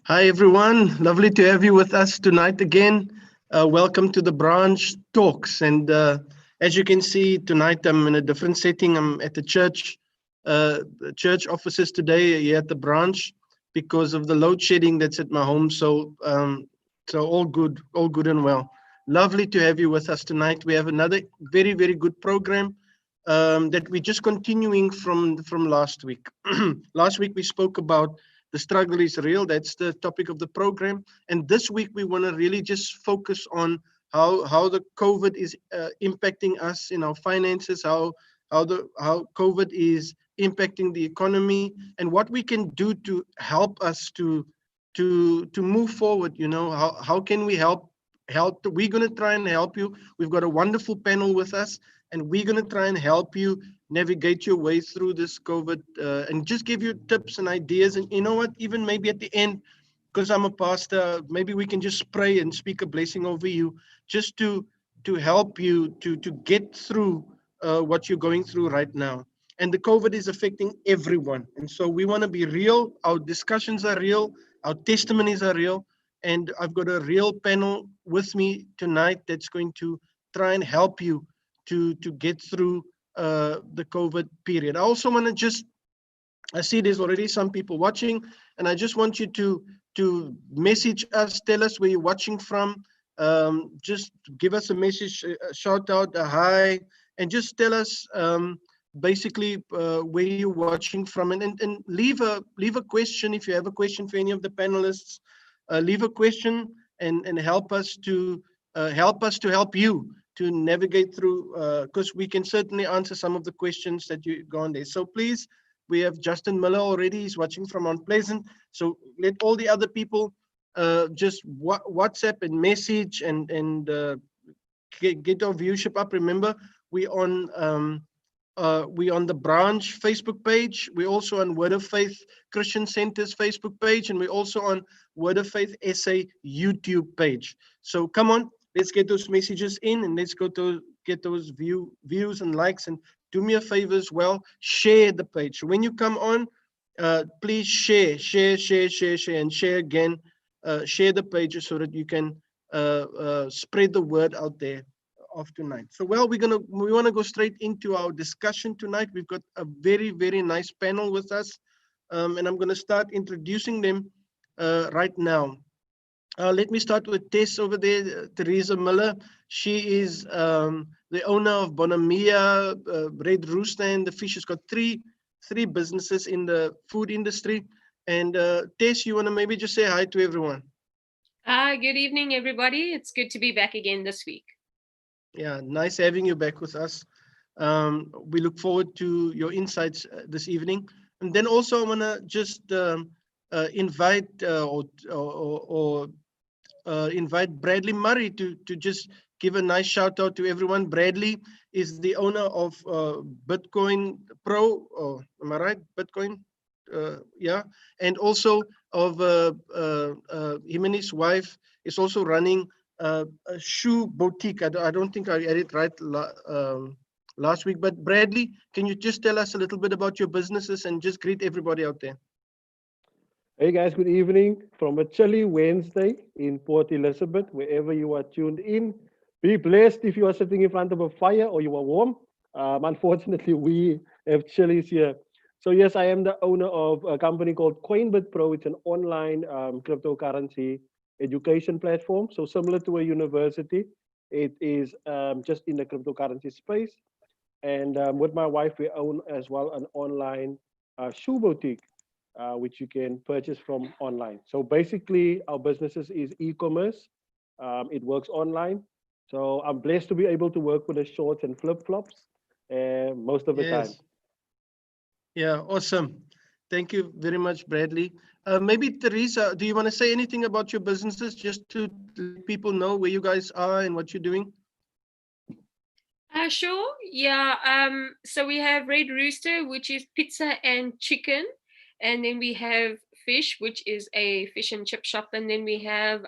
Hi, everyone. Lovely to have you with us tonight again. Welcome to the Branch Talks. And as you can see, tonight I'm in a different setting. I'm at the church offices today here at the branch because of the load shedding that's at my home. So all good and well. Lovely to have you with us tonight. We have another very, very good program that we're just continuing from last week. Last week we spoke about the struggle is real. That's the topic of the program. And this week we want to really just focus on how the COVID is impacting us in our finances, how COVID is impacting the economy, and what we can do to help us to move forward. How can we help? We're going to try and help you. We've got a wonderful panel with us, and we're going to try and help you navigate your way through this COVID and just give you tips and ideas. And you know what? Even maybe at the end, because I'm a pastor, maybe we can just pray and speak a blessing over you, just to help you to get through what you're going through right now. And the COVID is affecting everyone, and so we want to be real. Our discussions are real. Our testimonies are real. And I've got a real panel with me tonight that's going to try and help you to get through the COVID period. I also want to just, I see there's already some people watching, and I just want you to message us, tell us where you're watching from. Just give us a message, a shout out, a hi, and just tell us basically where you're watching from, and leave a question if you have a question for any of the panelists. Leave a question and help us to help you to navigate through, because we can certainly answer some of the questions that you go on there. So please, we have Justin Miller already. He's watching from Mount Pleasant. So let all the other people just WhatsApp and message and get our viewership up. Remember, we on the branch Facebook page. We're also on Word of Faith Christian Center's Facebook page, and we're also on Word of Faith SA YouTube page. So come on, let's get those messages in, and let's go to get those views and likes. And do me a favor as well, share the page. So when you come on, please share, and share again. Share the pages so that you can spread the word out there of tonight. So well, we want to go straight into our discussion tonight. We've got a very, very nice panel with us, and I'm going to start introducing them right now. Let me start with Tess over there, Teresa Miller. She is the owner of Bonamia, Red Rooster, and the Fish. Has got three businesses in the food industry. And Tess, you want to maybe just say hi to everyone? Good evening, everybody. It's good to be back again this week. Yeah, nice having you back with us. We look forward to your insights this evening. And then also I want to just invite invite Bradley Murray to just give a nice shout out to everyone. Bradley is the owner of Bitcoin Pro. Oh, am I right? Bitcoin, yeah, and also of him and his wife is also running a shoe boutique. I don't think I had it right last week, but Bradley, can you just tell us a little bit about your businesses and just greet everybody out there? Hey guys, good evening from a chilly Wednesday in Port Elizabeth, wherever you are tuned in. Be blessed if you are sitting in front of a fire or you are warm. Unfortunately, we have chillies here. So yes, I am the owner of a company called Coinbit Pro. It's an online cryptocurrency education platform. So similar to a university, it is just in the cryptocurrency space. And with my wife, we own as well an online shoe boutique, which you can purchase from online. So basically, our businesses is e-commerce. It works online. So I'm blessed to be able to work with the shorts and flip-flops most of the time. Yeah, awesome. Thank you very much, Bradley. Maybe Teresa, do you want to say anything about your businesses just to let people know where you guys are and what you're doing? Sure. Yeah. So we have Red Rooster, which is pizza and chicken, and then we have Fish, which is a fish and chip shop, and then we have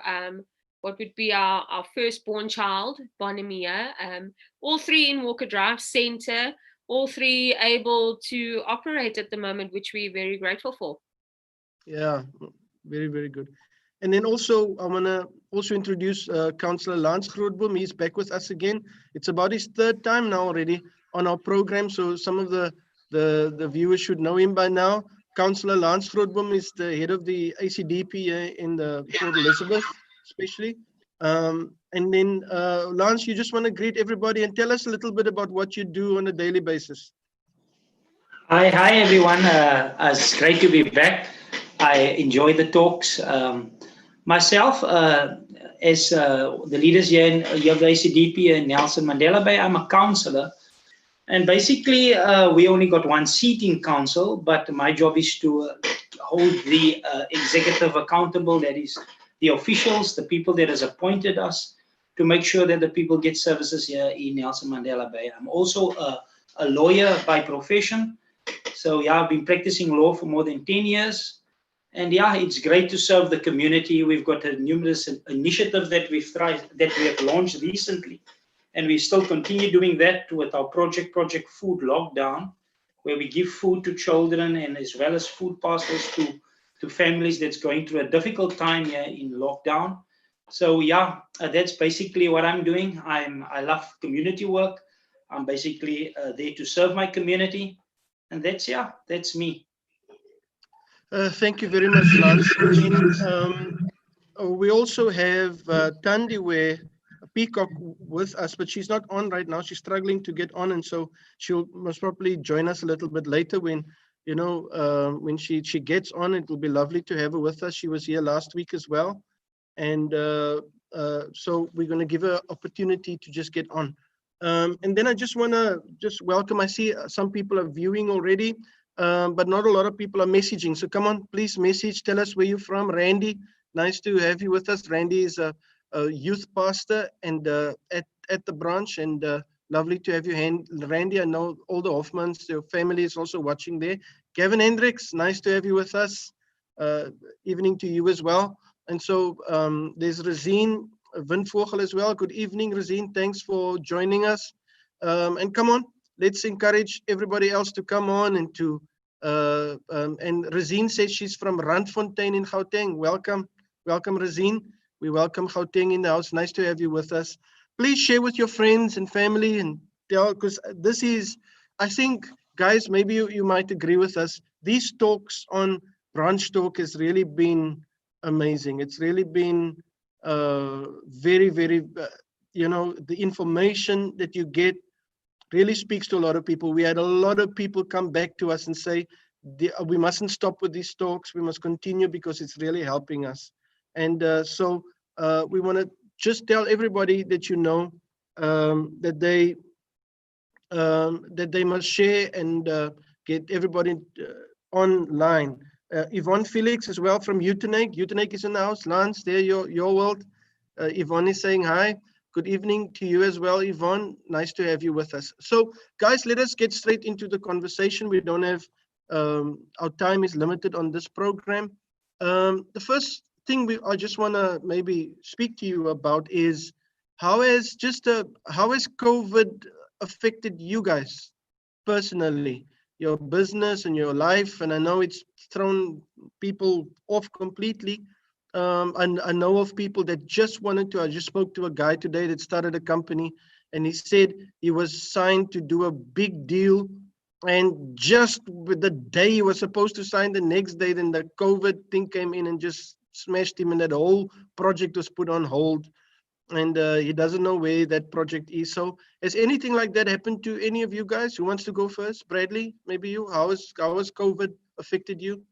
what would be our firstborn child, Bonamia. All three in Walker Drive Center. All three able to operate at the moment, which we're very grateful for. Yeah, Very, very good. And then also, I want to also introduce Councillor Lance Grootboom. He's back with us again. It's about his third time now already on our program. So some of the viewers should know him by now. Councillor Lance Grootboom is the head of the ACDP in the Port Elizabeth, especially. And then, Lance, you just want to greet everybody and tell us a little bit about what you do on a daily basis. Hi everyone. It's great to be back. I enjoy the talks. Myself, as the leaders here in the ACDP and Nelson Mandela Bay, I'm a councillor. And basically, we only got one seat in council, but my job is to hold the executive accountable, that is the officials, the people that has appointed us, to make sure that the people get services here in Nelson Mandela Bay. I'm also a lawyer by profession. So yeah, I've been practicing law for more than 10 years. And yeah, it's great to serve the community. We've got a numerous initiatives that we have launched recently. And we still continue doing that with our Project Food Lockdown, where we give food to children and as well as food parcels to families that's going through a difficult time here in lockdown. So yeah, that's basically what I'm doing. I love community work. I'm basically there to serve my community. And that's me. Thank you very much, Lance. And then we also have Tandiwe Peacock with us, but she's not on right now. She's struggling to get on, and so she'll most probably join us a little bit later when, when she gets on. It will be lovely to have her with us. She was here last week as well, and so we're going to give her opportunity to just get on. And then I just want to welcome. I see some people are viewing already, but not a lot of people are messaging. So come on, please message. Tell us where you're from. Randy, nice to have you with us. Randy is a youth pastor and at the branch, and lovely to have you, Randy. I know all the Hoffmans, your family is also watching there. Gavin Hendricks, nice to have you with us. Evening to you as well. And so there's Razine Windvogel as well. Good evening, Razine. Thanks for joining us. And come on, let's encourage everybody else to come on and to. And Razine says she's from Randfontein in Gauteng. Welcome, Razine. We welcome Gauteng in the house. Nice to have you with us. Please share with your friends and family and tell, because this is, I think, guys, maybe you might agree with us. These talks on Branch Talk has really been amazing. It's really been very, very, the information that you get really speaks to a lot of people. We had a lot of people come back to us and say, we mustn't stop with these talks. We must continue because it's really helping us. And so we want to just tell everybody that that they must share and get everybody online. Yvonne Felix as well from Utenake. Utenake is in the house. Lance, there, your world. Yvonne is saying hi. Good evening to you as well, Yvonne. Nice to have you with us. So, guys, let us get straight into the conversation. We don't have, our time is limited on this program. The first thing I just want to maybe speak to you about is how has COVID affected you guys personally, your business and your life? And I know it's thrown people off completely. And I know of people that I just spoke to a guy today that started a company, and he said he was signed to do a big deal, and just with the day he was supposed to sign, the next day, then the COVID thing came in and just smashed him, and that whole project was put on hold, and he doesn't know where that project is. So has anything like that happened to any of you guys? Who wants to go first? Bradley, maybe you. How has COVID affected you?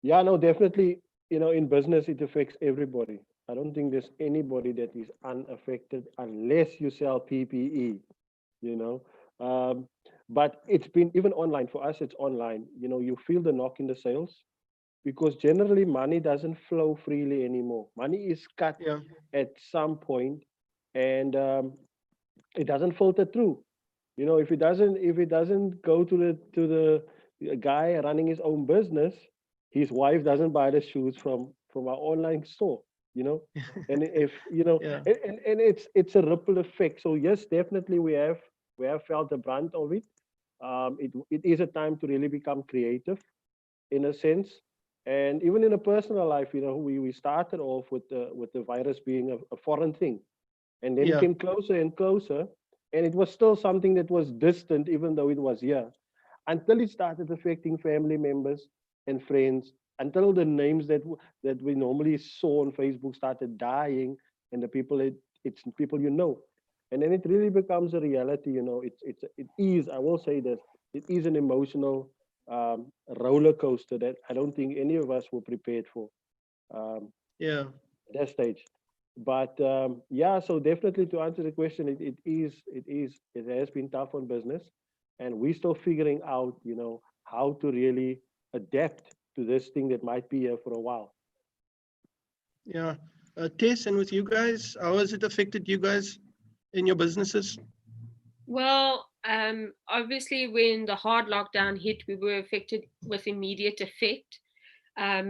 Yeah, no, definitely. In business, it affects everybody. I don't think there's anybody that is unaffected unless you sell PPE, But it's been even online. For us, it's online. You feel the knock in the sales because generally money doesn't flow freely anymore. Money is cut at some point, and it doesn't filter through. If it doesn't go to the guy running his own business, his wife doesn't buy the shoes from our online store. And if and it's a ripple effect. So yes, definitely we have felt the brunt of it. It is a time to really become creative, in a sense. And even in a personal life, you know, we started off with the virus being a foreign thing, and then it Yeah. came closer and closer, and it was still something that was distant, even though it was here, until it started affecting family members and friends, until the names that we normally saw on Facebook started dying, and the people it's people you know, and then it really becomes a reality. You know, it is. I will say this: it is an emotional roller coaster that I don't think any of us were prepared for. Um, Yeah. at that stage. But yeah, so definitely to answer the question, it has been tough on business, and we're still figuring out, you know, how to really adapt to this thing that might be here for a while. Yeah. Tess, and with you guys, how has it affected you guys in your businesses? Well, obviously, when the hard lockdown hit, we were affected with immediate effect.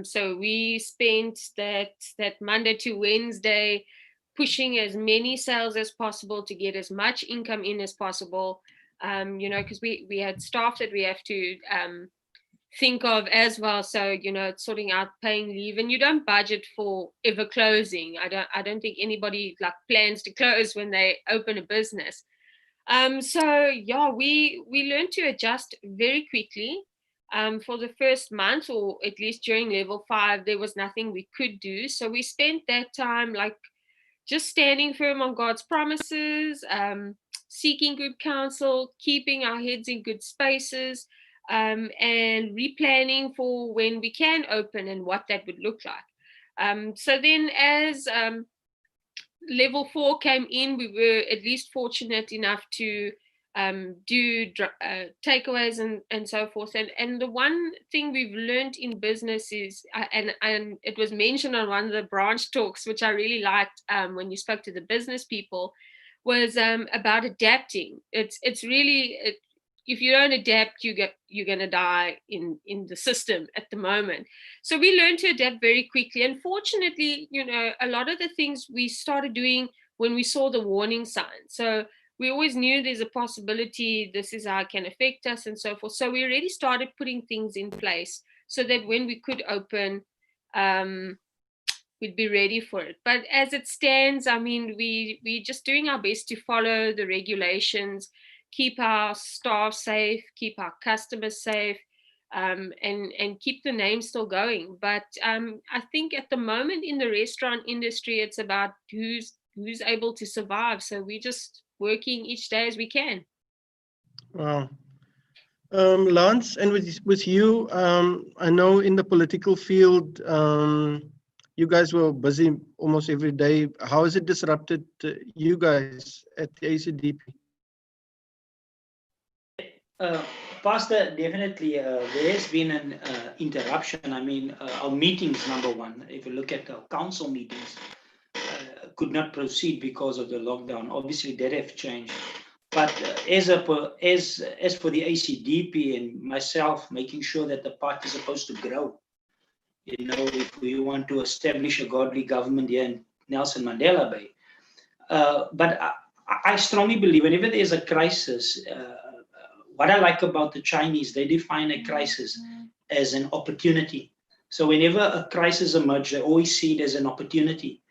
So we spent that Monday to Wednesday pushing as many sales as possible to get as much income in as possible. You know, because we had staff that we have to think of as well. So you know, it's sorting out paying leave, and you don't budget for ever closing. I don't think anybody like plans to close when they open a business. So yeah, we learned to adjust very quickly. For the first month, or at least during level 5, there was nothing we could do. So we spent that time like just standing firm on God's promises, seeking good counsel, keeping our heads in good spaces, and replanning for when we can open and what that would look like. So then, as level 4 came in, we were at least fortunate enough to do takeaways and so forth. And the one thing we've learned in business is, and it was mentioned on one of the branch talks, which I really liked when you spoke to the business people, was about adapting. It's really if you don't adapt, you're going to die in the system at the moment. So we learned to adapt very quickly. And fortunately, you know, a lot of the things we started doing when we saw the warning signs. So we always knew there's a possibility this is how it can affect us and so forth. So we already started putting things in place so that when we could open, we'd be ready for it. But as it stands, I mean, we're just doing our best to follow the regulations, keep our staff safe, keep our customers safe, and keep the name still going. But I think at the moment in the restaurant industry, it's about who's able to survive. So we're just working each day as we can. Wow. Lance, and with you, I know in the political field, you guys were busy almost every day. How has it disrupted you guys at the ACDP? Pastor, definitely there has been an interruption. I mean, our meetings, number one, if you look at our council meetings, could not proceed because of the lockdown. Obviously, that have changed. But as for the ACDP and myself, making sure that the party is supposed to grow. You know, if we want to establish a godly government here in Nelson Mandela Bay. But I strongly believe whenever there's a crisis, what I like about the Chinese, they define a crisis as an opportunity. So whenever a crisis emerges, they always see it as an opportunity.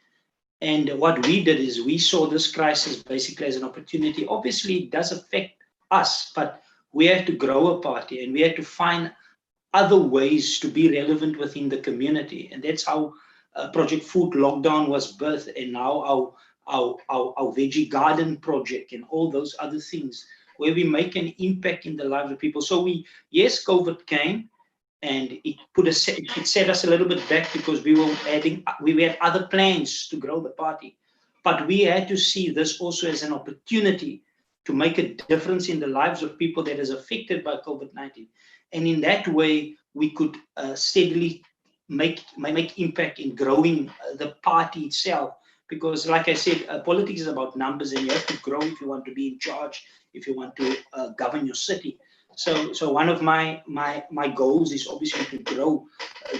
And what we did is we saw this crisis basically as an opportunity. Obviously, it does affect us, but we have to grow a party and we have to find other ways to be relevant within the community. And that's how Project Food Lockdown was birthed, and now our Veggie Garden project and all those other things where we make an impact in the lives of people. So yes, COVID came, and it set us a little bit back because we had other plans to grow the party, but we had to see this also as an opportunity to make a difference in the lives of people that is affected by COVID-19, and in that way we could steadily make impact in growing the party itself. Because, like I said, politics is about numbers, and you have to grow if you want to be in charge, if you want to govern your city. So one of my goals is obviously to grow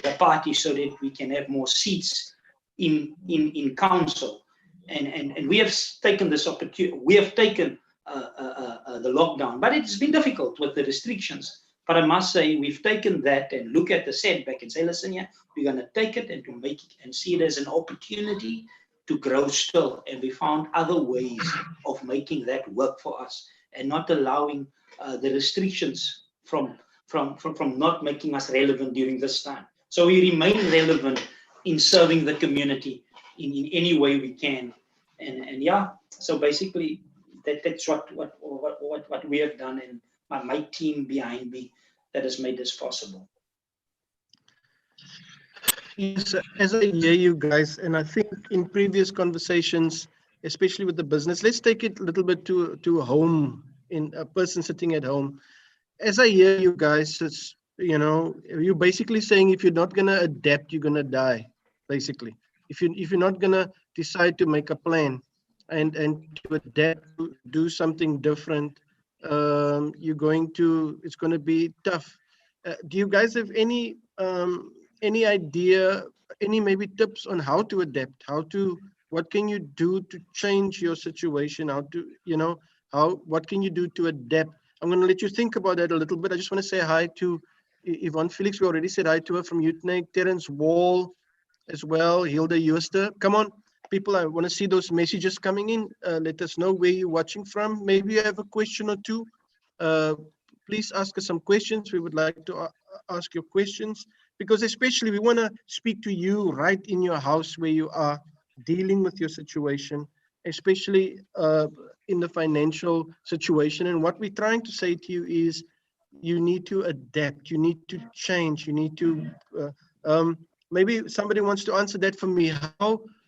the party so that we can have more seats in council, and we have taken this opportunity. We have taken the lockdown, but it's been difficult with the restrictions. But I must say, we've taken that and look at the setback and say, listen, yeah, we're going to take it and to make it and see it as an opportunity to grow still. And we found other ways of making that work for us and not allowing the restrictions from not making us relevant during this time. So we remain relevant in serving the community in any way we can. And yeah, so basically that's what we have done, and my team behind me that has made this possible. Yes, as I hear you guys, and I think in previous conversations, especially with the business, let's take it a little bit to home, in a person sitting at home. As I hear you guys, it's, you're basically saying if you're not gonna adapt, you're gonna die. Basically, if you're not gonna decide to make a plan and to adapt, to do something different, it's going to be tough. Do you guys have any idea, any maybe tips on how to adapt, what can you do to change your situation, what can you do to adapt? I'm going to let you think about that a little bit. I just want to say hi to Yvonne Felix. We already said hi to her from Utnake. Terence Wall as well. Hilda Euster. Come on, people. I want to see those messages coming in. Let us know where you're watching from. Maybe you have a question or two. Please ask us some questions. We would like to ask your questions, because especially we want to speak to you right in your house where you are dealing with your situation, especially in the financial situation. And what we're trying to say to you is you need to adapt, you need to change, you need to, maybe somebody wants to answer that for me.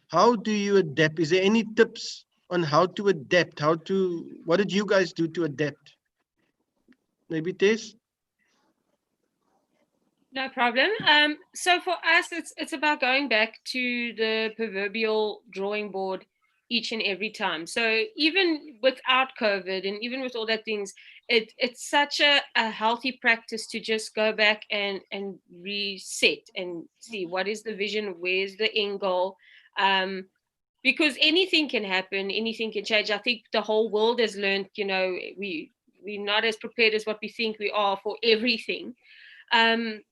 How do you adapt? Is there any tips on how to adapt? What did you guys do to adapt? Maybe Tess? No problem. So for us, it's about going back to the proverbial drawing board each and every time. So even without COVID and even with all that things, it's such a healthy practice to just go back and reset and see what is the vision, where's the end goal. Because anything can happen, anything can change. I think the whole world has learned, we're not as prepared as what we think we are for everything. And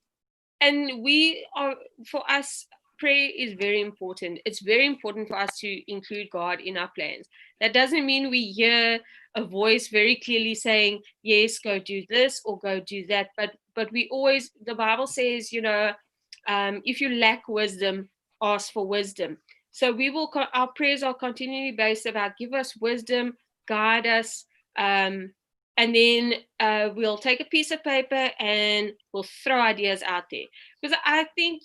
for us, prayer is very important. It's very important for us to include God in our plans. That doesn't mean we hear a voice very clearly saying, yes, go do this or go do that. But we always, the Bible says, if you lack wisdom, ask for wisdom. So our prayers are continually based about give us wisdom, guide us, and then we'll take a piece of paper and we'll throw ideas out there. Because I think,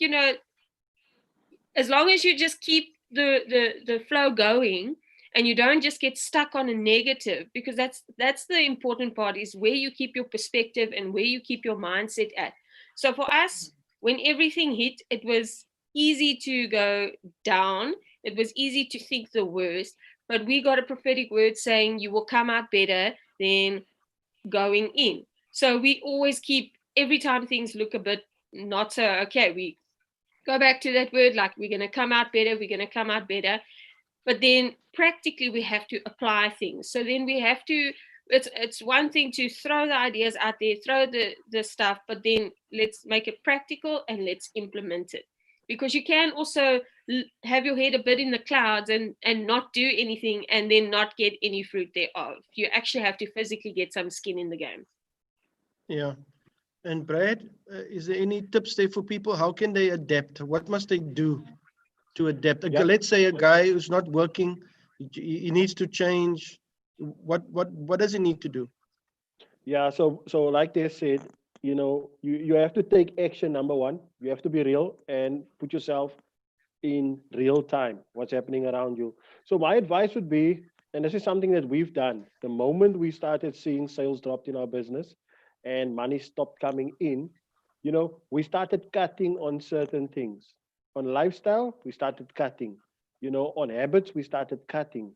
as long as you just keep the flow going and you don't just get stuck on a negative, because that's the important part, is where you keep your perspective and where you keep your mindset at. So for us, when everything hit, it was easy to go down. It was easy to think the worst, but we got a prophetic word saying you will come out better than going in. So we always keep, every time things look a bit not so okay, we go back to that word, like we're going to come out better. But then practically we have to apply things. So then we have to, it's one thing to throw the ideas out there, throw the stuff, but then let's make it practical and let's implement it. Because you can also have your head a bit in the clouds and not do anything and then not get any fruit thereof. You actually have to physically get some skin in the game. Yeah. And Brad, is there any tips there for people? How can they adapt? What must they do to adapt? Yeah. Let's say a guy who's not working, he needs to change. What does he need to do? Yeah, so like they said, you have to take action. Number one, you have to be real and put yourself in real time, what's happening around you. So my advice would be, and this is something that we've done, the moment we started seeing sales dropped in our business and money stopped coming in, we started cutting on certain things. On lifestyle, we started cutting. On habits, we started cutting.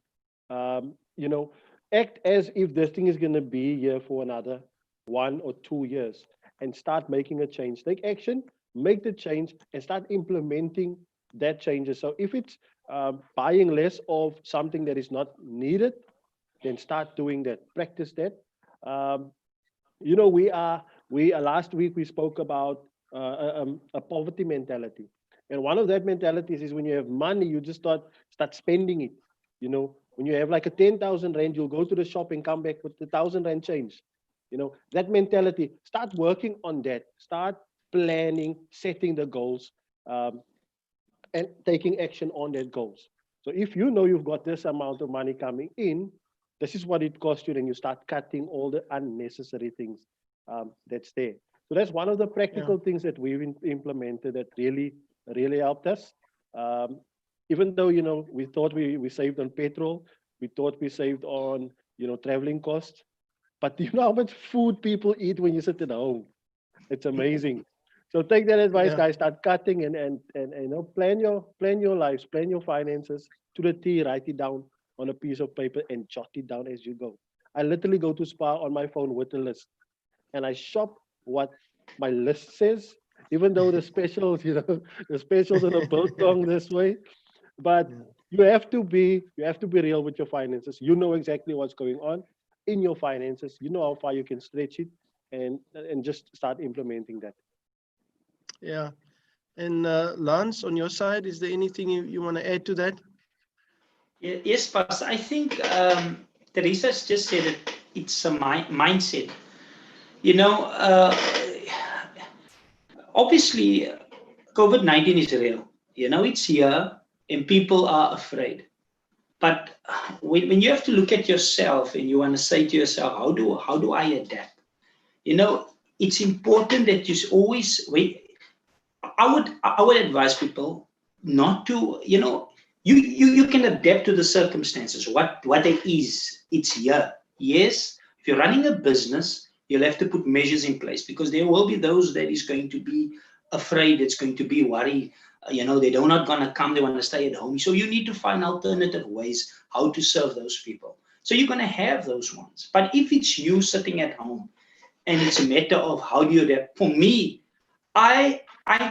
Act as if this thing is going to be here for another 1 or 2 years and start making a change. Take action, make the change, and start implementing that changes. So if it's buying less of something that is not needed, then start doing that. Practice that. We last week we spoke about a poverty mentality, and one of that mentalities is when you have money, you just start spending it. You know, when you have like a 10,000 rand, you'll go to the shop and come back with the 1,000 rand change. You know, that mentality. Start working on that. Start planning, setting the goals, and taking action on that goals. So if you know you've got this amount of money coming in, this is what it costs you, then you start cutting all the unnecessary things that's there. So that's one of the practical things that we've implemented that really helped us. Um, Even though, you know, we thought we saved on petrol, we thought we saved on, you know, traveling costs, but you know how much food people eat when you sit at home? It's amazing. So take that advice, Yeah. guys. Start cutting and you know, plan your lives, plan your finances to the T. Write it down on a piece of paper and jot it down as you go. I literally go to Spa on my phone with a list, and I shop what my list says. Even though the specials, you know, the specials on a biltong this way, but Yeah. you have to be real with your finances. You know exactly what's going on in your finances. You know how far you can stretch it, and just start implementing that. Yeah. And Lance, on your side, is there anything you want to add to that? Yes, Pastor. I think Teresa's just said it. It's a mindset. You know, obviously, COVID-19 is real. You know, it's here, and people are afraid. But when you have to look at yourself and you want to say to yourself, how do I adapt? You know, it's important that you always wait. I would advise people not to, you know, you can adapt to the circumstances. What it is, it's here. Yes, if you're running a business, you'll have to put measures in place because there will be those that is going to be afraid, it's going to be worried. You know, they're not going to come, they want to stay at home. So you need to find alternative ways how to serve those people. So you're going to have those ones. But if it's you sitting at home and it's a matter of how do you adapt, for me, I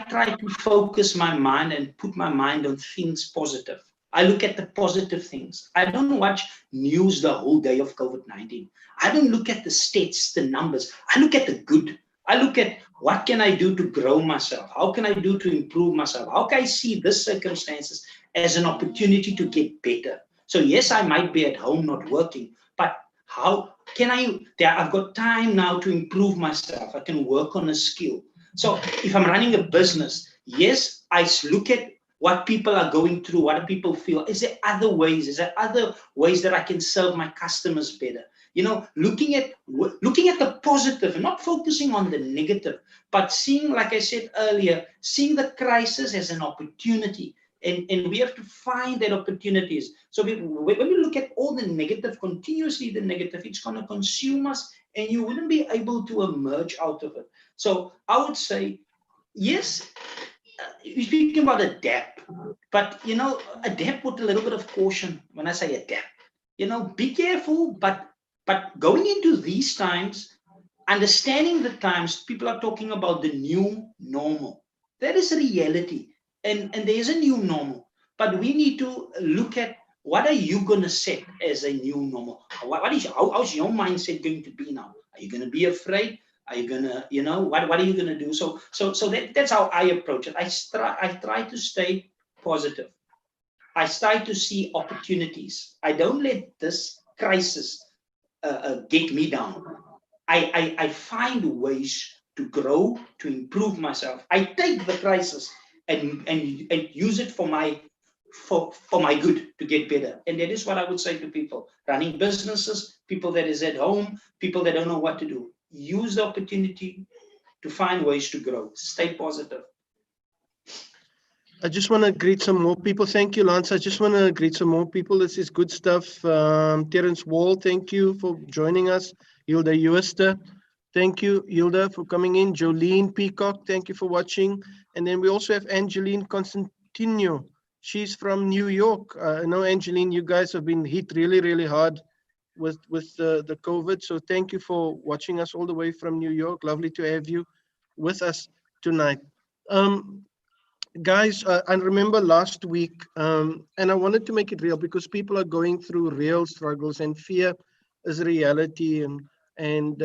try to focus my mind and put my mind on things positive. I look at the positive things. I don't watch news the whole day of COVID-19. I don't look at the stats, the numbers. I look at the good. I look at what can I do to grow myself? How can I do to improve myself? How can I see this circumstances as an opportunity to get better? So yes, I might be at home not working, but how can I've got time now to improve myself. I can work on a skill. So if I'm running a business, yes, I look at what people are going through, what do people feel. Is there other ways? Is there other ways that I can serve my customers better? You know, looking at the positive and not focusing on the negative, but seeing, like I said earlier, seeing the crisis as an opportunity. And we have to find that opportunities. So when we look at all the negative, continuously the negative, it's going to consume us and you wouldn't be able to emerge out of it. So I would say, yes, you're speaking about adapt, but, you know, adapt with a little bit of caution. When I say adapt, you know, be careful, but going into these times, understanding the times, people are talking about the new normal. That is a reality. And there's a new normal. But we need to look at what are you going to set as a new normal? How's your mindset going to be now? Are you going to be afraid? Are you going to, you know, what are you going to do? So that's how I approach it. I try to stay positive. I try to see opportunities. I don't let this crisis get me down. I find ways to grow, to improve myself. I take the crisis and use it for my good to get better. And that is what I would say to people running businesses, people that is at home, people that don't know what to do. Use the opportunity to find ways to grow. Stay positive. I just want to greet some more people. Thank you, Lance. I just want to greet some more people. This is good stuff. Terence Wall, thank you for joining us. Hilda Euster, thank you, Hilda, for coming in. Jolene Peacock, thank you for watching. And then we also have Angeline Constantino. She's from New York. I know, Angeline, you guys have been hit really, really hard with the COVID. So thank you for watching us all the way from New York. Lovely to have you with us tonight. Guys, I remember last week, and I wanted to make it real because people are going through real struggles, and fear is a reality, and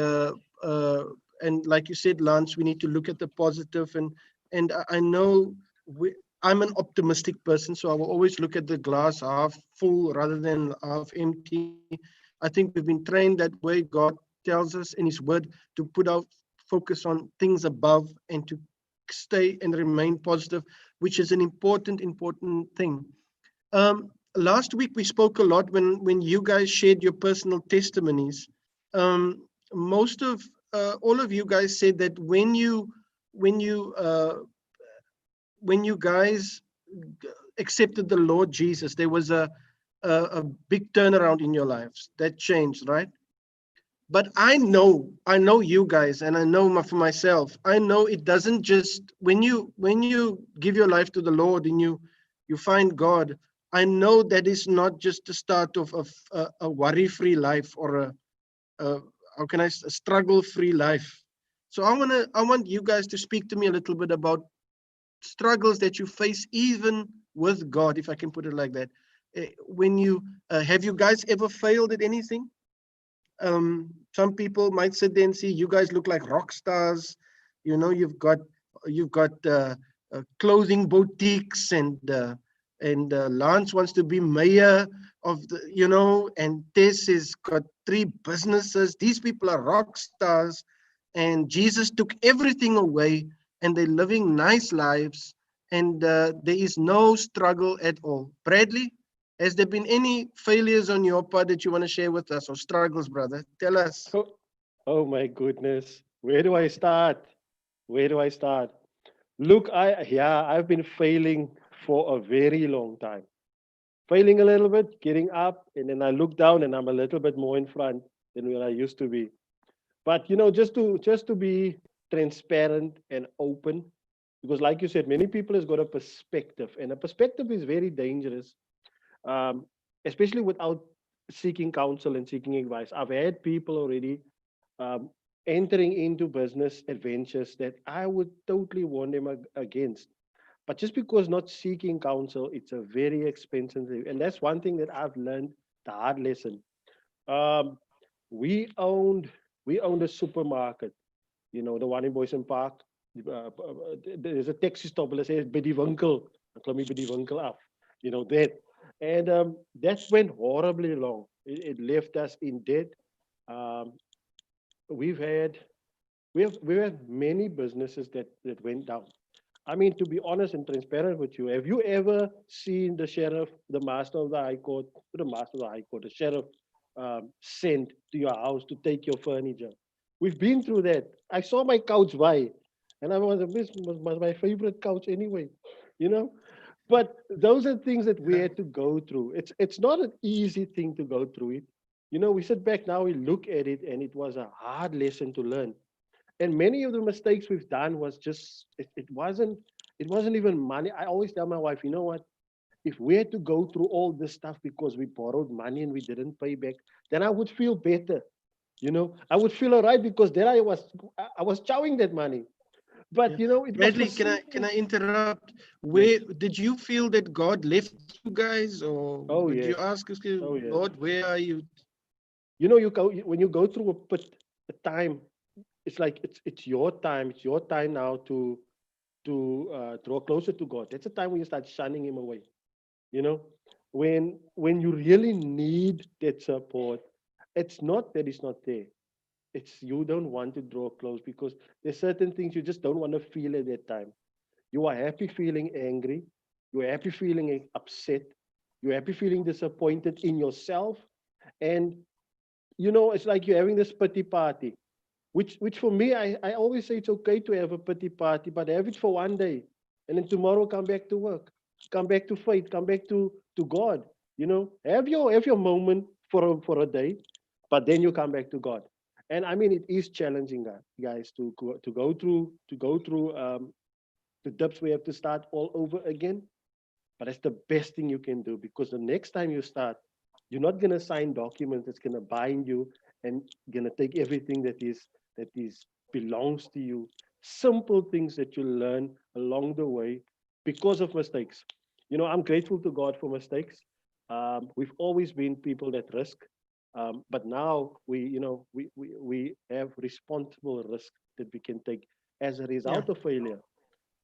and like you said, Lance, we need to look at the positive, and I know I'm an optimistic person, so I will always look at the glass half full rather than half empty. I think we've been trained that way. God tells us in His Word to put our focus on things above and to stay and remain positive, which is an important thing. Last week we spoke a lot when you guys shared your personal testimonies. Most of all of you guys said that when you guys accepted the Lord Jesus, there was a big turnaround in your lives that changed, right? But I know you guys, and I know for myself, I know it doesn't just when you give your life to the Lord and you find God. I know that is not just the start of a worry-free life or a how can I a struggle-free life. So I want you guys to speak to me a little bit about struggles that you face even with God, if I can put it like that. When you have you guys ever failed at anything? Some people might sit there and see you guys look like rock stars. You know, you've got clothing boutiques, and Lance wants to be mayor of the, and Tess has got 3 businesses. These people are rock stars, and Jesus took everything away, and they're living nice lives, and there is no struggle at all. Bradley, has there been any failures on your part that you want to share with us, or struggles, brother? Tell us. Oh my goodness. Where do I start? Where do I start? Look, I've been failing for a very long time. Failing a little bit, getting up, and then I look down and I'm a little bit more in front than where I used to be. But just to be transparent and open, because like you said, many people has got a perspective, and a perspective is very dangerous, um, especially without seeking counsel and seeking advice. I've had people already um, entering into business adventures that I would totally warn them against. But just because not seeking counsel, it's a very expensive thing. And that's one thing that I've learned, the hard lesson. Um, we owned we owned a supermarket, the one in Boysen Park. There's a taxi stop that says by die winkel. Dan klim jy by die winkel af. That. And that went horribly long. It left us in debt. Um, we've had we've had many businesses that went down. I mean, to be honest and transparent with you, have you ever seen the sheriff, the master of the High Court, the master of the High Court, the sheriff sent to your house to take your furniture? We've been through that. I saw my couch buy, and I was my favorite couch anyway, you know. But those are things that we had to go through. It's not an easy thing to go through it. We sit back now, we look at it, and it was a hard lesson to learn. And many of the mistakes we've done was just it wasn't even money. I always tell my wife, you know what? If we had to go through all this stuff because we borrowed money and we didn't pay back, then I would feel better. I would feel all right because then I was chowing that money. But it was Bradley, for can I simple. interrupt? Yes. Where did you feel that God left you guys, or Oh did you yes. ask, okay, Oh yes. Lord, where are you? When you go through a time, it's like it's your time. It's your time now to draw closer to God. That's a time when you start shunning Him away. You know, when you really need that support, it's not that it's not there. It's you don't want to draw close because there's certain things you just don't want to feel at that time. You are happy feeling angry. You're happy feeling upset. You're happy feeling disappointed in yourself. And it's like you're having this pity party. Which for me, I always say it's okay to have a pity party, but have it for one day. And then tomorrow come back to work. Come back to faith. Come back to God. Have your moment for a day, but then you come back to God. And I mean it is challenging, guys, to go through the depths we have to start all over again. But that's the best thing you can do because the next time you start, you're not gonna sign documents that's gonna bind you and gonna take everything that is belongs to you. Simple things that you learn along the way because of mistakes. I'm grateful to God for mistakes. We've always been people that risk. But now we have responsible risk that we can take as a result of failure.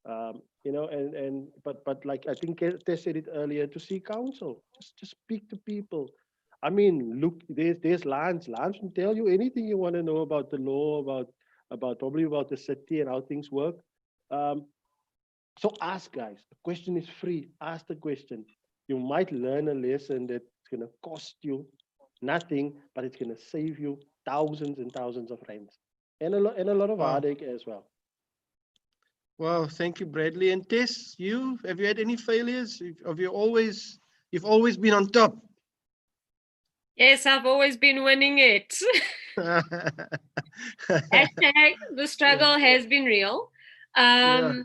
But like I think Tess said it earlier, to seek counsel, just speak to people. I mean, look, there's Lance. Lance can tell you anything you want to know about the law, about probably about the city and how things work. Um, so ask, guys. The question is free. Ask the question. You might learn a lesson that's gonna cost you nothing, but it's gonna save you thousands and thousands of rands and a lot of Wow. heartache as well. Wow, thank you, Bradley. And Tess, have you had any failures? You've always been on top? Yes, I've always been winning it. Hashtag the struggle has been real. Yeah.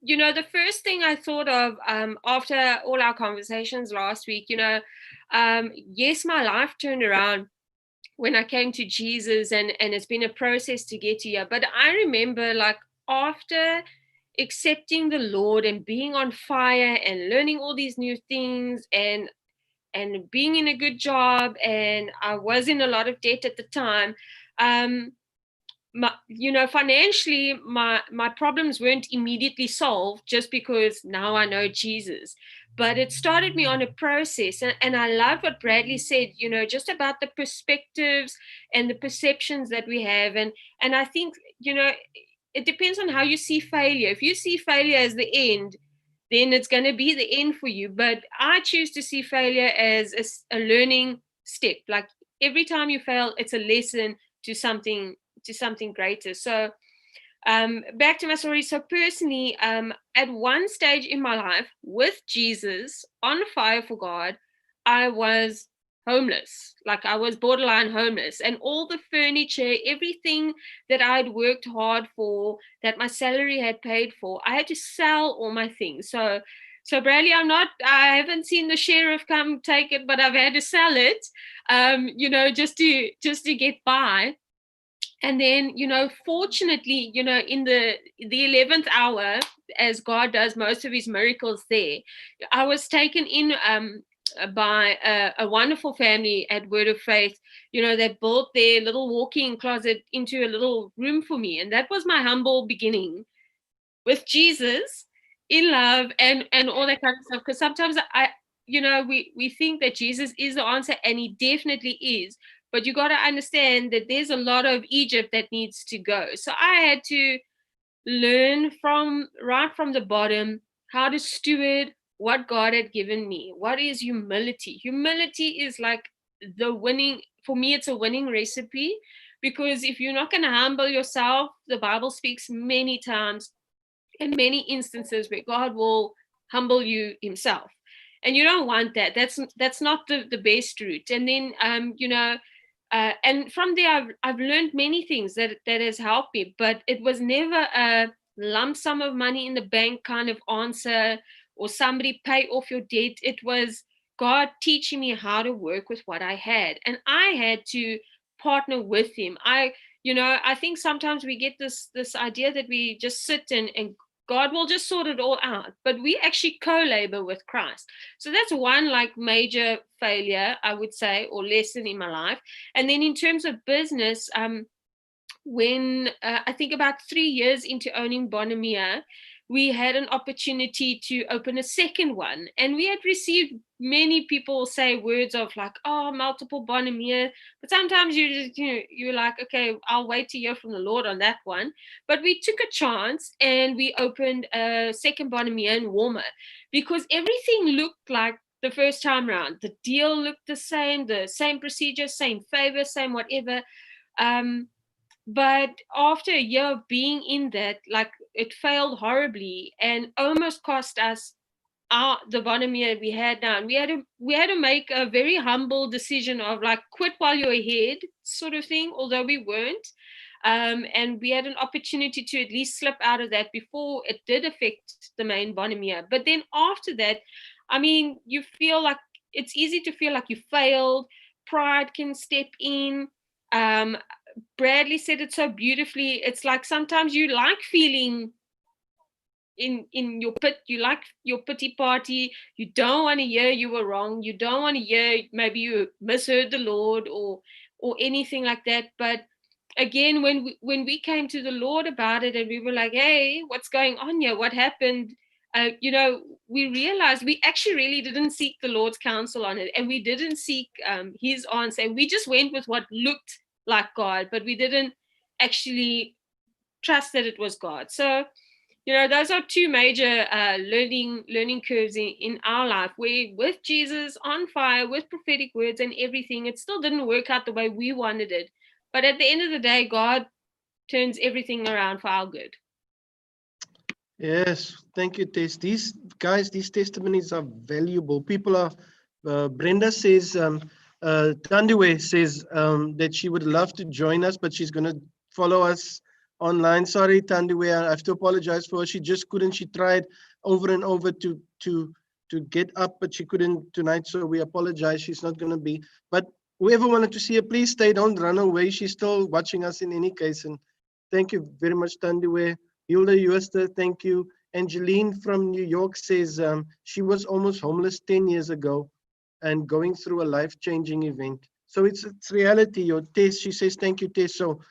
The first thing I thought of after all our conversations last week, yes, my life turned around when I came to Jesus, and it's been a process to get to here. But I remember, like, after accepting the Lord and being on fire and learning all these new things and being in a good job, and I was in a lot of debt at the time. Financially, my problems weren't immediately solved just because now I know Jesus, but it started me on a process. And I love what Bradley said, just about the perspectives and the perceptions that we have. And I think, it depends on how you see failure. If you see failure as the end, then it's going to be the end for you. But I choose to see failure as a learning step. Like, every time you fail, it's a lesson to something greater. So back to my story. So personally, at one stage in my life with Jesus, on fire for God, I was homeless. Like, I was borderline homeless, and all the furniture, everything that I'd worked hard for, that my salary had paid for, I had to sell all my things. So Bradley, I haven't seen the sheriff come take it, but I've had to sell it, just to get by. And then, fortunately, in the 11th hour, as God does most of his miracles there, I was taken in by a wonderful family at Word of Faith. They built their little walk-in closet into a little room for me. And that was my humble beginning with Jesus, in love, and all that kind of stuff. Because sometimes we think that Jesus is the answer, and he definitely is. But you got to understand that there's a lot of Egypt that needs to go. So I had to learn right from the bottom how to steward what God had given me. What is humility? Humility is like for me, it's a winning recipe, because if you're not going to humble yourself, the Bible speaks many times and many instances where God will humble you himself. And you don't want that. That's not the best route. And then, and from there, I've learned many things that has helped me, but it was never a lump sum of money in the bank kind of answer, or somebody pay off your debt. It was God teaching me how to work with what I had, and I had to partner with him. I think sometimes we get this idea that we just sit and God will just sort it all out, but we actually co-labor with Christ. So that's one like major failure, I would say, or lesson in my life. And then in terms of business, when I think about 3 years into owning Bonamia, we had an opportunity to open a second one. And we had received many people say words of like, oh, multiple Bonamia. But sometimes you're like, okay, I'll wait to hear from the Lord on that one. But we took a chance and we opened a second Bonamia in Walmer, because everything looked like the first time around. The deal looked the same procedure, same favor, same whatever. But after a year of being in that, like, it failed horribly and almost cost us the Bonamia we had now. And we had to make a very humble decision of like, quit while you're ahead sort of thing, although we weren't. And we had an opportunity to at least slip out of that before it did affect the main Bonamia. But then after that, I mean, you feel like it's easy to feel like you failed. Pride can step in. Bradley said it so beautifully. It's like sometimes you like feeling in your pit. You like your pity party. You don't want to hear you were wrong. You don't want to hear maybe you misheard the Lord or anything like that. But again, when we came to the Lord about it and we were like, hey, what's going on here? What happened? We realized we actually really didn't seek the Lord's counsel on it, and we didn't seek his answer. We just went with what looked like God, but we didn't actually trust that it was God. So, those are two major learning curves in our life, where with Jesus on fire, with prophetic words and everything, it still didn't work out the way we wanted it. But at the end of the day, God turns everything around for our good. Yes, thank you, Tess. These testimonies are valuable. People are, Brenda says, Tandiwe says that she would love to join us, but she's going to follow us online. Sorry, Tandiwe, I have to apologize for her. She just couldn't. She tried over and over to get up, but she couldn't tonight. So we apologize. She's not going to be. But whoever wanted to see her, please stay. Don't run away. She's still watching us in any case. And thank you very much, Tandiwe. Hilda Uester, thank you. Angeline from New York says she was almost homeless 10 years ago and going through a life-changing event. So it's reality. Your Tess, she says, thank you, Tess. So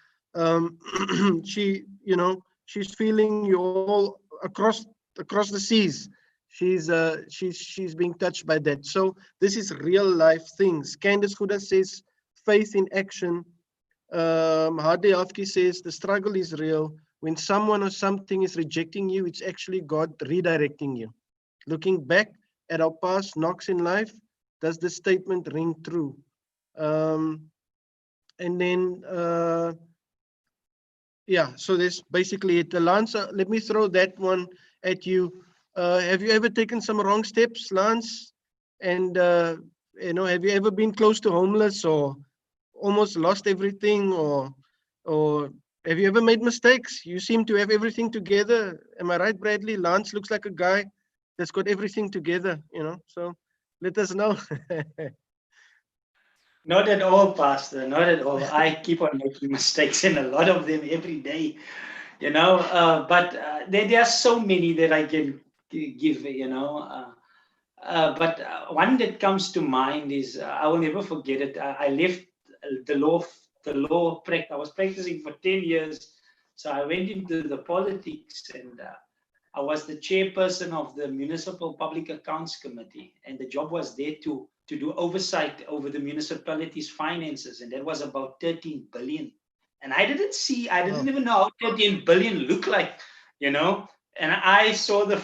she's feeling you all across the seas. She's being touched by that. So this is real life things. Candace Huda says, faith in action. Hadi Afki says, the struggle is real. When someone or something is rejecting you, it's actually God redirecting you. Looking back at our past knocks in life, does the statement ring true? And then, so that's basically it. Lance, let me throw that one at you. Have you ever taken some wrong steps, Lance? And, have you ever been close to homeless or almost lost everything, or have you ever made mistakes? You seem to have everything together. Am I right, Bradley? Lance looks like a guy that's got everything together, so let us know. Not at all, Pastor, not at all. I keep on making mistakes, and a lot of them every day, but there are so many that I can give, but one that comes to mind is, I will never forget it. I left the law practice. I was practicing for 10 years. So I went into the politics, and I was the chairperson of the Municipal Public Accounts Committee. And the job was there to do oversight over the municipality's finances. And that was about 13 billion. And I didn't even know how 13 billion looked like, and I saw the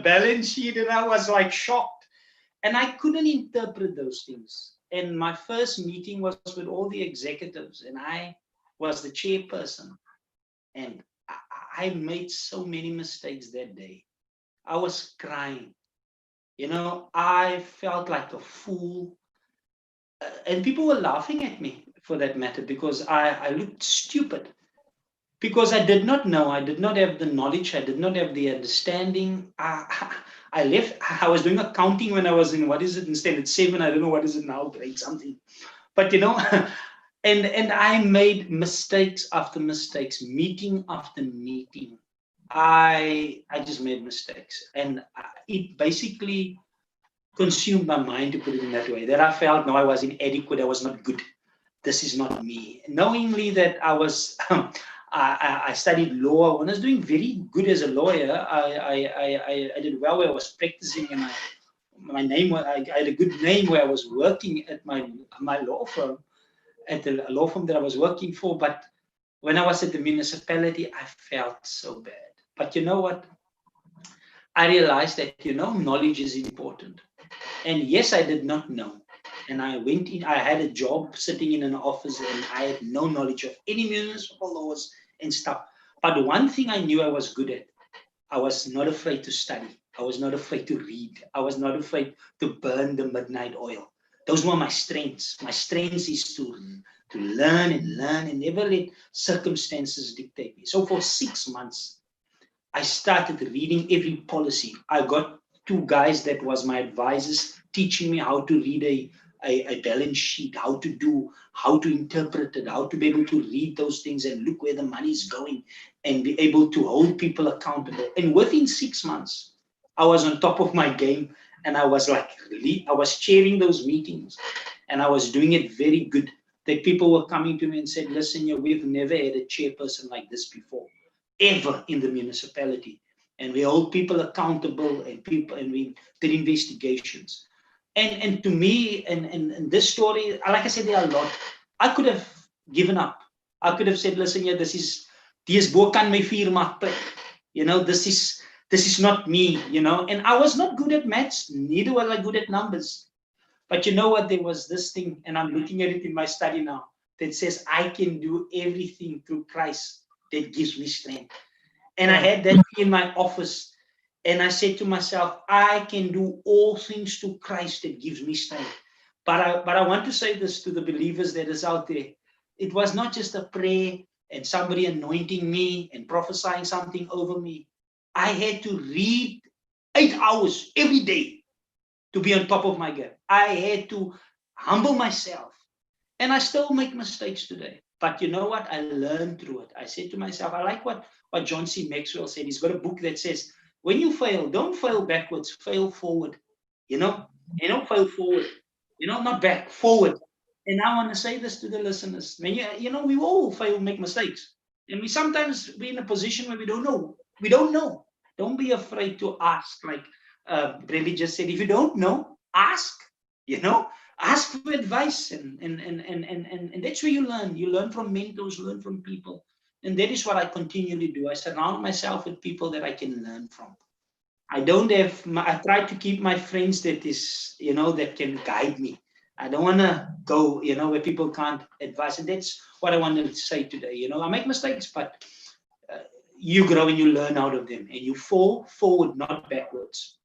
balance sheet, and I was like shocked. And I couldn't interpret those things. And my first meeting was with all the executives, and I was the chairperson. And I made so many mistakes that day. I was crying. I felt like a fool. And people were laughing at me, for that matter, because I looked stupid. Because I did not know, I did not have the knowledge, I did not have the understanding. I left, I was doing accounting when I was in, in standard 7, I don't know what is it now, grade something. But and I made mistakes after mistakes, meeting after meeting. I just made mistakes. And it basically consumed my mind, to put it in that way, that I felt, no, I was inadequate, I was not good. This is not me. Knowingly that I was... I studied law. When I was doing very good as a lawyer, I did well where I was practicing, and my name, I had a good name where I was working at my law firm, at the law firm that I was working for. But when I was at the municipality, I felt so bad. But you know what? I realized that, knowledge is important. And yes, I did not know. And I went in, I had a job sitting in an office, and I had no knowledge of any municipal laws and stuff. But one thing I knew I was good at, I was not afraid to study. I was not afraid to read. I was not afraid to burn the midnight oil. Those were my strengths. My strengths is to learn and never let circumstances dictate me. So for 6 months, I started reading every policy. I got 2 guys that was my advisors teaching me how to read a balance sheet, how to interpret it, how to be able to read those things and look where the money is going and be able to hold people accountable. And within 6 months, I was on top of my game, and I was like, I was chairing those meetings, and I was doing it very good. That people were coming to me and said, listen, we've never had a chairperson like this before, ever in the municipality. And we hold people accountable, and we did investigations. And to me, and this story, like I said, there are a lot. I could have given up. I could have said, listen, this is kan my vier maak plek. This is not me, and I was not good at maths, neither was I good at numbers. But you know what? There was this thing, and I'm looking at it in my study now, that says, I can do everything through Christ that gives me strength. And I had that in my office, and I said to myself, I can do all things through Christ that gives me strength. But I want to say this to the believers that is out there. It was not just a prayer and somebody anointing me and prophesying something over me. I had to read 8 hours every day to be on top of my game. I had to humble myself. And I still make mistakes today. But you know what? I learned through it. I said to myself, I like what John C. Maxwell said. He's got a book that says, when you fail, don't fail backwards, fail forward. Fail forward. Not back, forward. And I want to say this to the listeners. We all fail, make mistakes. And we sometimes be in a position where we don't know. We don't know. Don't be afraid to ask. Like Brady just said, if you don't know, ask. Ask for advice, and that's where you learn. You learn from mentors, learn from people. And that is what I continually do. I surround myself with people that I can learn from. I try to keep my friends that can guide me. I don't want to go, where people can't advise. And that's what I wanted to say today. I make mistakes, but you grow and you learn out of them, and you fall forward, not backwards.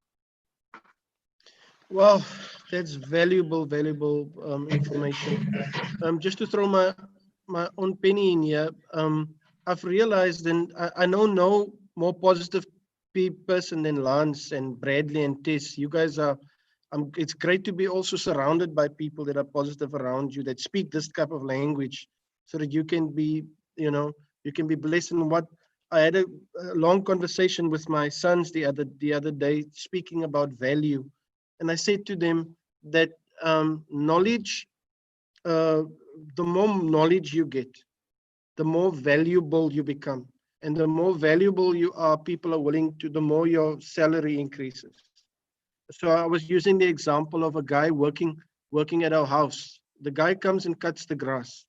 Well, that's valuable information. Just to throw my own penny in here, I've realized, and I know no more positive person than Lance and Bradley and Tess. You guys are. It's great to be also surrounded by people that are positive around you, that speak this type of language, so that you can be, you can be blessed. And what I had a long conversation with my sons the other day, speaking about value. And I said to them that knowledge, the more knowledge you get, the more valuable you become. And the more valuable you are, people are willing to, the more your salary increases. So I was using the example of a guy working at our house. The guy comes and cuts the grass.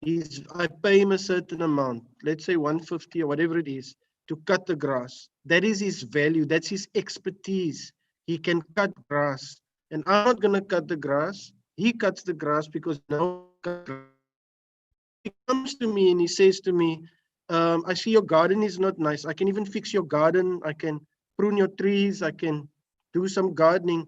I pay him a certain amount, let's say 150 or whatever it is, to cut the grass. That is his value. That's his expertise. He can cut grass. And I'm not going to cut the grass. He cuts the grass because he knows how to cut grass. He comes to me and he says to me, I see your garden is not nice. I can even fix your garden. I can prune your trees. I can do some gardening.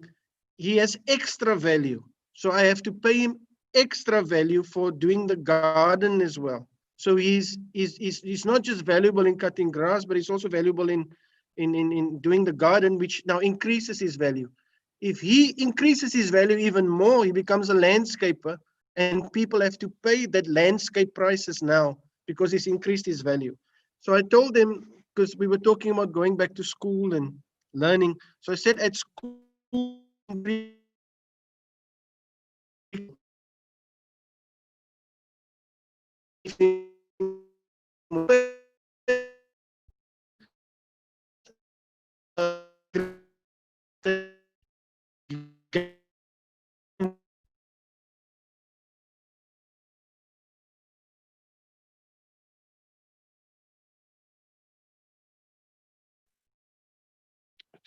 He has extra value. So I have to pay him extra value for doing the garden as well. So he's not just valuable in cutting grass, but he's also valuable in doing the garden, which now increases his value. If he increases his value even more, he becomes a landscaper, and people have to pay that landscape prices now because he's increased his value. So I told them, because we were talking about going back to school and learning. So I said, at school,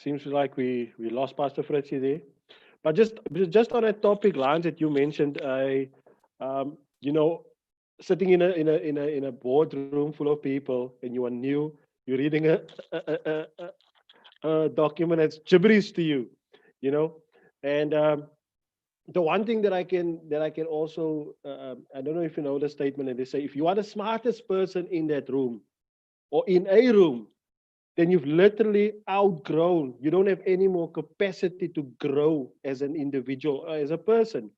Seems like we lost Pastor Fritzie there. But just on that topic, Lance, that you mentioned, sitting in a boardroom full of people, and you are new, you're reading a document that's gibberish to you, and the one thing that I can also I don't know if you know the statement that they say, if you are the smartest person in that room or in a room, then you've literally outgrown. You don't have any more capacity to grow as an individual or as a person.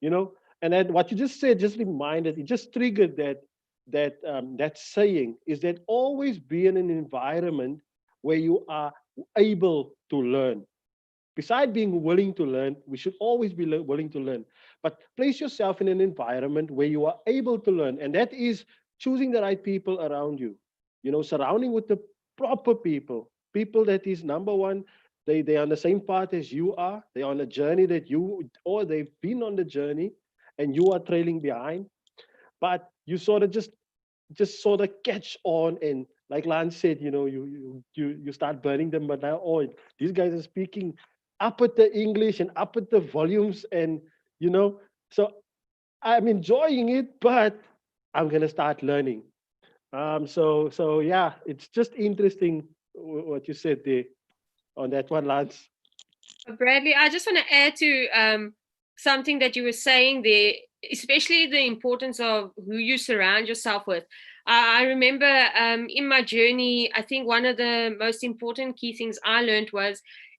you know. And then what you just said just reminded, it just triggered that saying, is that always be in an environment where you are able to learn. Besides being willing to learn, we should always be willing to learn. But place yourself in an environment where you are able to learn, and that is choosing the right people around you. You know, surrounding with the proper people, people that is number one, they are on the same path as you are. They're on a journey that you, or they've been on the journey, and you are trailing behind. But you sort of just sort of catch on, and like Lance said, you know, you start burning them. But now, oh, these guys are speaking up at the English and up at the volumes, and you know, so I'm enjoying it, but I'm gonna start learning. So yeah, it's just interesting what you said there on that one, Lance. Bradley, I just want to add to something that you were saying there, especially the importance of who you surround yourself with. I remember in my journey, I think one of the most important key things I learned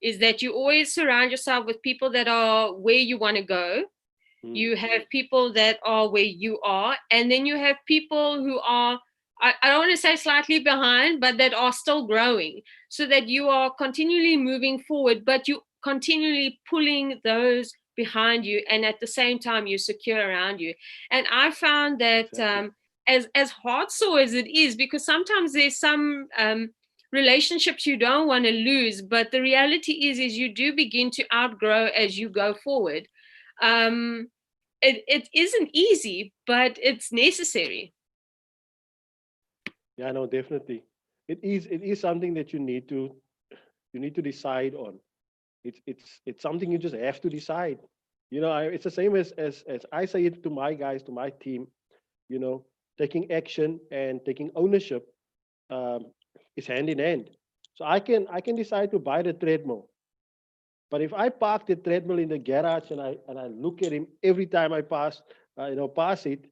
is that you always surround yourself with people that are where you want to go. You have people that are where you are, and then you have people who are, I don't want to say slightly behind, but that are still growing, so that you are continually moving forward, but you continually pulling those behind you, and at the same time you're secure around you. And I found that Exactly. as heart sore as it is, because sometimes there's some relationships you don't want to lose, but the reality is you do begin to outgrow as you go forward. It isn't easy, but it's necessary. Yeah, no, definitely. It is something that you need to decide on. It's something you just have to decide. You know, it's the same as I say it to my guys, to my team. You know, taking action and taking ownership um, is hand in hand. So I can decide to buy the treadmill, but if I park the treadmill in the garage and I look at him every time I pass it,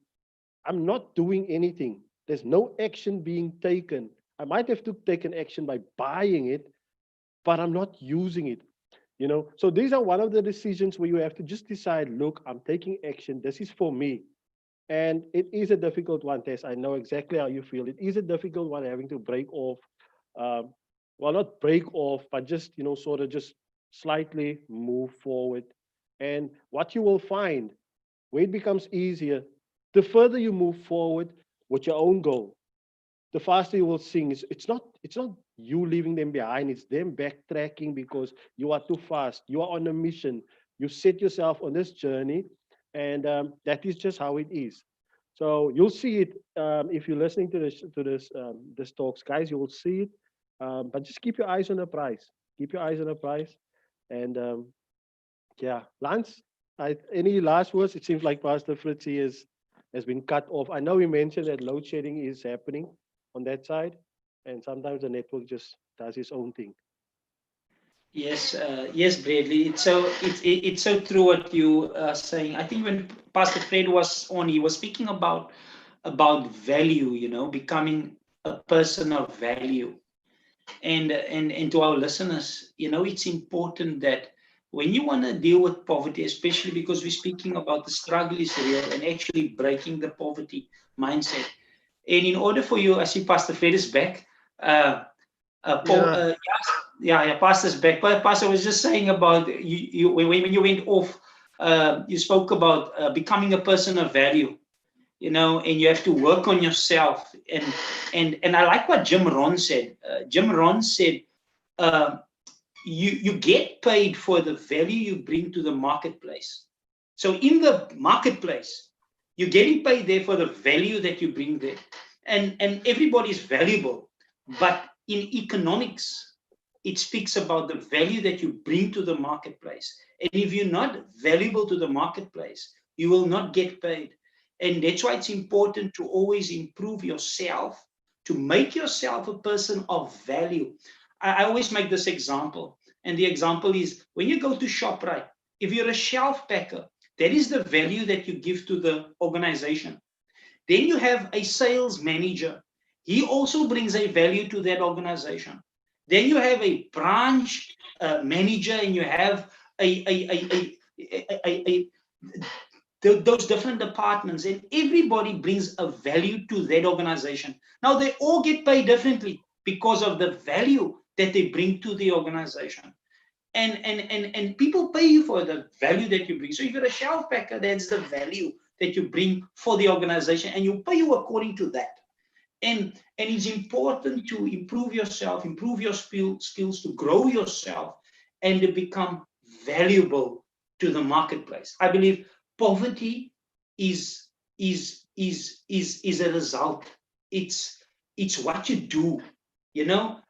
I'm not doing anything. There's no action being taken. I might have to take an action by buying it, but I'm not using it. You know, so these are one of the decisions where you have to just decide, look, I'm taking action. This is for me. And it is a difficult one, Tess. I know exactly how you feel. It is a difficult one having to break off. Um, well, not break off, but just, sort of just slightly move forward. And what you will find, where it becomes easier, the further you move forward with your own goal, the faster you will sing. It's not you leaving them behind, it's them backtracking because you are too fast. You are on a mission. You set yourself on this journey, and that is just how it is. So you'll see it if you're listening to this talks, guys. You will see it, but just keep your eyes on the prize. Keep your eyes on the prize, and yeah, Lance. Any last words? It seems like Pastor Fritzy has been cut off. I know we mentioned that load shedding is happening on that side, and sometimes the network just does its own thing. Yes, Bradley. It's so true what you are saying. I think when Pastor Fred was on, he was speaking about value. Becoming a person of value, and to our listeners, it's important that when you want to deal with poverty, especially because we're speaking about the struggle is real and actually breaking the poverty mindset. And in order for you, I see Pastor Fred is back. Paul, Pastor's back. But Pastor was just saying about you when you went off, you spoke about becoming a person of value, and you have to work on yourself. And I like what Jim Rohn said. Jim Rohn said, you get paid for the value you bring to the marketplace. So in the marketplace, you're getting paid there for the value that you bring there. And everybody is valuable. But in economics, it speaks about the value that you bring to the marketplace. And if you're not valuable to the marketplace, you will not get paid. And that's why it's important to always improve yourself, to make yourself a person of value. I always make this example. And the example is when you go to ShopRite, if you're a shelf packer, that is the value that you give to the organization. Then you have a sales manager. He also brings a value to that organization. Then you have a branch manager, and you have a those different departments, and everybody brings a value to that organization. Now, they all get paid differently because of the value that they bring to the organization. And people pay you for the value that you bring. So if you're a shelf packer, that's the value that you bring for the organization, and you pay you according to that. And it's important to improve yourself, improve your skills, to grow yourself, and to become valuable to the marketplace. I believe poverty is a result. It's what you do. You know,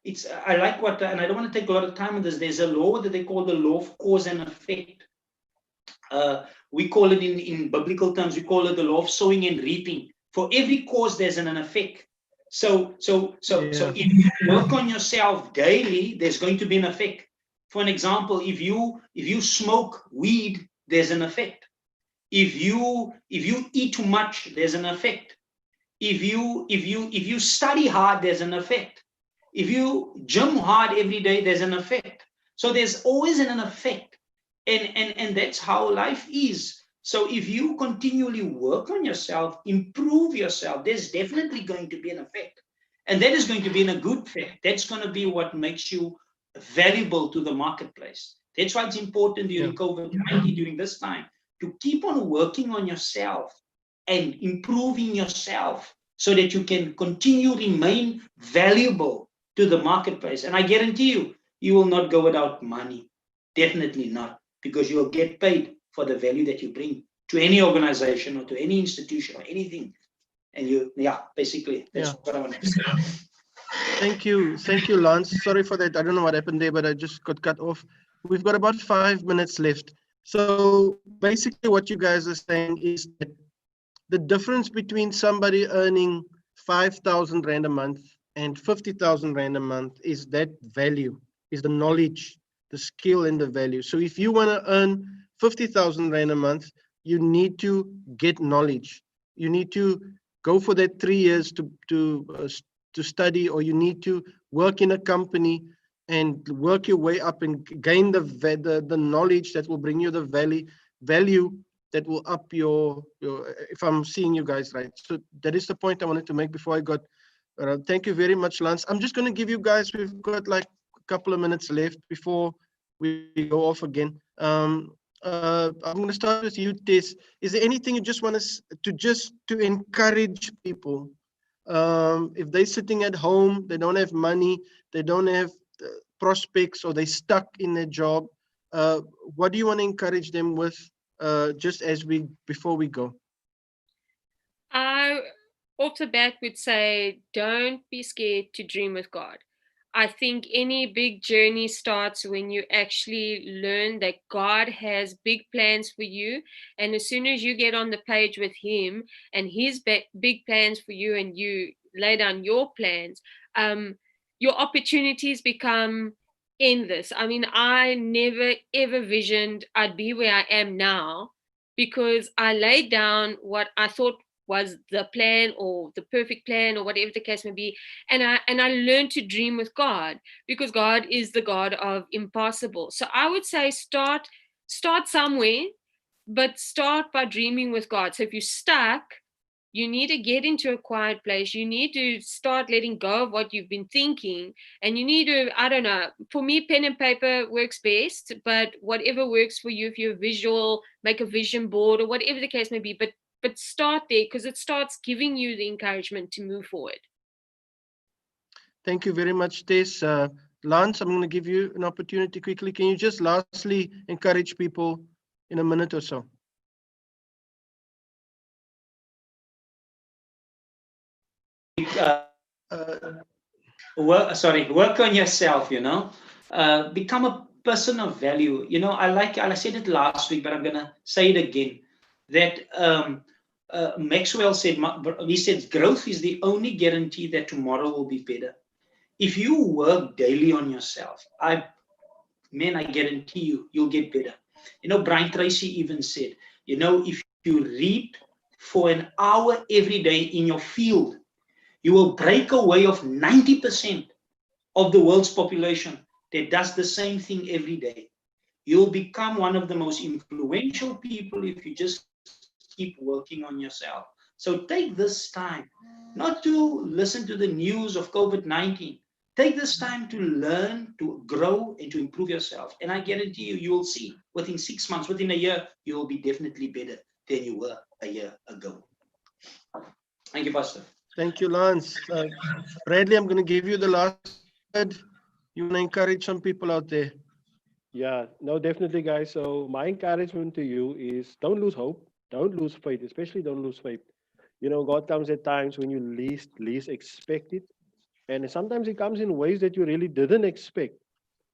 I like what, and I don't want to take a lot of time on this. There's a law that they call the law of cause and effect. We call it in biblical terms, we call it the law of sowing and reaping. For every cause, there's an effect. So if you work on yourself daily, there's going to be an effect. For an example, if you smoke weed, there's an effect. If you eat too much, there's an effect. If you study hard, there's an effect. If you gym hard every day, there's an effect. So there's always an effect. And that's how life is. So if you continually work on yourself, improve yourself, there's definitely going to be an effect. And that is going to be in a good effect. That's going to be what makes you valuable to the marketplace. That's why it's important during COVID-19, during this time, to keep on working on yourself and improving yourself so that you can continue remain valuable to the marketplace. And I guarantee you, you will not go without money. Definitely not, because you will get paid for the value that you bring to any organization or to any institution or anything. And basically, that's what I want to say. Thank you, Lance. Sorry for that. I don't know what happened there, but I just got cut off. We've got about 5 minutes left. So basically what you guys are saying is that the difference between somebody earning 5,000 Rand a month and 50,000 Rand a month is that value, is the knowledge, the skill, and the value. So if you want to earn 50,000 Rand a month, you need to get knowledge. You need to go for that 3 years to study, or you need to work in a company and work your way up and gain the knowledge that will bring you the value that will up your, if I'm seeing you guys right. So that is the point I wanted to make before I got, thank you very much, Lance. I'm just going to give you guys, we've got like a couple of minutes left before we go off again. I'm going to start with you, Tess. Is there anything you just want us to encourage people? If they're sitting at home, they don't have money, they don't have prospects, or they're stuck in their job, what do you want to encourage them with, just before we go? I, off the bat, would say don't be scared to dream with God. I think any big journey starts when you actually learn that God has big plans for you. And as soon as you get on the page with Him and His big plans for you, and you lay down your plans, your opportunities become endless. I mean, I never ever visioned I'd be where I am now, because I laid down what I thought was the plan or the perfect plan or whatever the case may be, and I learned to dream with God, because God is the God of impossible. So I would say start somewhere, but start by dreaming with God. So if you're stuck, you need to get into a quiet place. You need to start letting go of what you've been thinking. And you need to, I don't know, for me, pen and paper works best, but whatever works for you, if you're visual, make a vision board or whatever the case may be. But start there, because it starts giving you the encouragement to move forward. Thank you very much, Tess. Lance, I'm going to give you an opportunity quickly. Can you just lastly encourage people in a minute or so? Work on yourself, become a person of value. I said it last week, but I'm going to say it again, that Maxwell said, he said, growth is the only guarantee that tomorrow will be better. If you work daily on yourself, I guarantee you'll get better. Brian Tracy even said, if you read for an hour every day in your field, you will break away of 90% of the world's population that does the same thing every day. You'll become one of the most influential people if you just keep working on yourself. So take this time not to listen to the news of COVID-19. Take this time to learn, to grow, and to improve yourself. And I guarantee you, you will see within 6 months, within a year, you will be definitely better than you were a year ago. Thank you, Pastor. Thank you, Lance. Bradley, I'm going to give you the last word. You want to encourage some people out there? Yeah, no, definitely, guys. So my encouragement to you is don't lose hope, don't lose faith, especially don't lose faith. You know, God comes at times when you least expect it, and sometimes it comes in ways that you really didn't expect.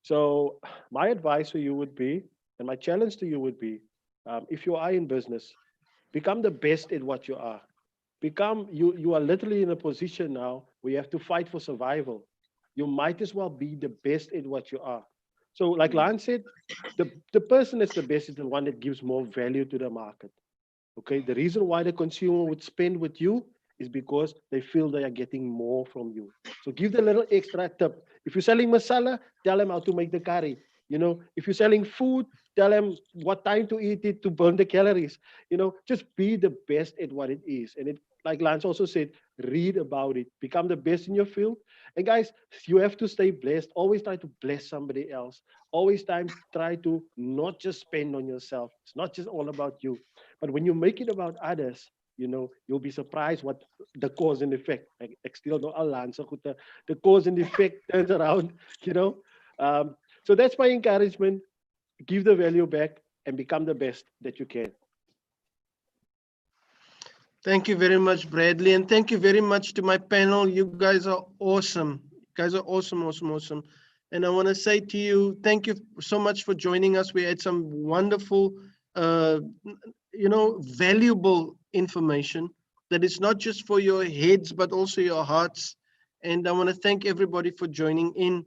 So my advice to you would be, and my challenge to you would be, if you are in business, become the best at what you are. Become you are literally in a position now where you have to fight for survival. You might as well be the best at what you are. So, like Lance said, the person that's the best is the one that gives more value to the market. Okay, the reason why the consumer would spend with you is because they feel they are getting more from you. So give the little extra tip. If you're selling masala, tell them how to make the curry. You know, if you're selling food, tell them what time to eat it to burn the calories. You know, just be the best at what it is. And it, like Lance also said, read about it, become the best in your field. And guys, you have to stay blessed. Always try to bless somebody else. Always try to not just spend on yourself. It's not just all about you. But when you make it about others, you know, you'll be surprised what the cause and effect. Ek still no alan so goed, the cause and effect turns around, you know. So that's my encouragement. Give the value back and become the best that you can. Thank you very much, Bradley. And thank you very much to my panel. You guys are awesome. You guys are awesome, awesome, awesome. And I want to say to you, thank you so much for joining us. We had some wonderful, valuable information that is not just for your heads, but also your hearts. And I want to thank everybody for joining in.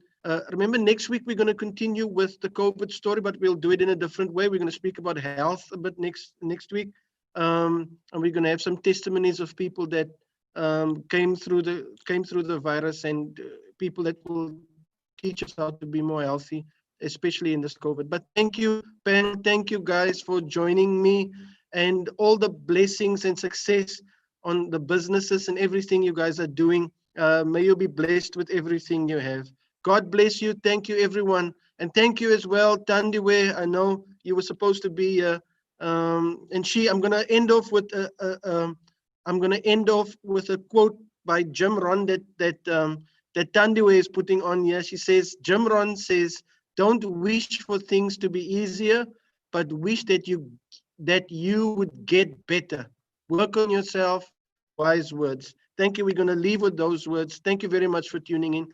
Remember, next week we're going to continue with the COVID story, but we'll do it in a different way. We're going to speak about health a bit next week. And we're going to have some testimonies of people that came through the virus, and people that will teach us how to be more healthy, especially in this COVID. But thank you, Ben. Thank you guys for joining me, and all the blessings and success on the businesses and everything you guys are doing. May you be blessed with everything you have. God bless you. Thank you, everyone. And thank you as well, Tandiwe. I know you were supposed to be and I'm gonna end off with a quote by Jim Rohn that Tandiwe is putting on here. She says, Jim Rohn says, "Don't wish for things to be easier, but wish that you would get better. Work on yourself." Wise words. Thank you. We're going to leave with those words. Thank you very much for tuning in.